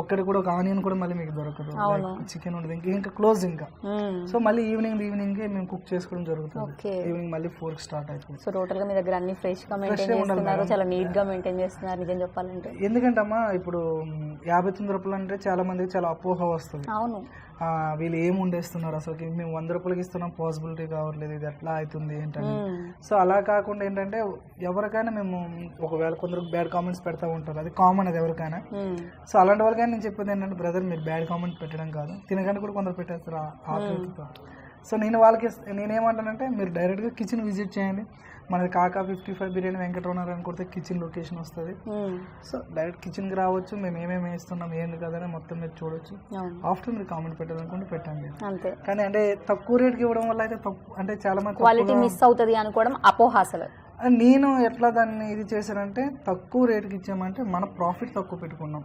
ఒక్కటి కూడా ఒక ఆనియన్ కూడా మళ్ళీ మీకు దొరకదు, చికెన్ ఉండదు, ఇంకా క్లోజ్ ఇంకా. సో మళ్ళీ ఈవినింగ్ మేము కుక్ చేసుకోవడం జరుగుతుంది. ఈవినింగ్ మళ్ళీ 4కి స్టార్ట్ అవుతుంది. సో టోటల్ గా మీ దగ్గర అన్ని ఫ్రెష్ గా మెయింటైన్ చేస్తున్నారు, చాలా నీట్ గా మెయింటైన్ చేస్తున్నారు నిజం చెప్పాలంటే. ఎందుకంటే అమ్మా ఇప్పుడు 59 రూపాయలు అంటే చాలా మందికి చాలా అపోహ వస్తుంది. అవును, వీళ్ళు ఏం ఉండేస్తున్నారు అసలు, మేము 100 రూపాయలకి ఇస్తున్నాం, పాసిబిలిటీ కావట్లేదు, ఇది ఎట్లా అవుతుంది ఏంటంటే. సో అలా కాకుండా ఏంటంటే ఎవరికైనా మేము ఒకవేళ కొందరు బ్యాడ్ కామెంట్స్ పెడతా ఉంటారు, అది కామన్, అది ఎవరికైనా. సో అలాంటి వాళ్ళకైనా నేను చెప్పేది ఏంటంటే బ్రదర్ మీరు బ్యాడ్ కామెంట్ పెట్టడం కాదు, తినగానే కూడా కొందరు పెట్టేస్తారు ఆకలితో. సో నేనేమంటానంటే మీరు డైరెక్ట్గా కిచెన్ విజిట్ చేయండి. మనది కాకా 55 బిర్యానీ వెంకటరమణ అని కొడితే కిచెన్ లొకేషన్ వస్తుంది. సో డైరెక్ట్ కిచెన్కి రావచ్చు, మేము ఏమేమి వేస్తున్నాం ఏంది కదని మొత్తం మీరు చూడొచ్చు. ఆఫ్టర్ మీరు కామెంట్ పెట్టాలనుకుంటే పెట్టండి. కానీ అంటే తక్కువ రేట్కి ఇవ్వడం వల్ల అయితే అంటే చాలా మంది క్వాలిటీ మిస్ అవుతుంది అనుకోవడం అపోహ. అసలు నేను ఎట్లా దాన్ని ఇది చేశానంటే తక్కువ రేటుకి ఇచ్చామంటే మన ప్రాఫిట్ తక్కువ పెట్టుకున్నాం.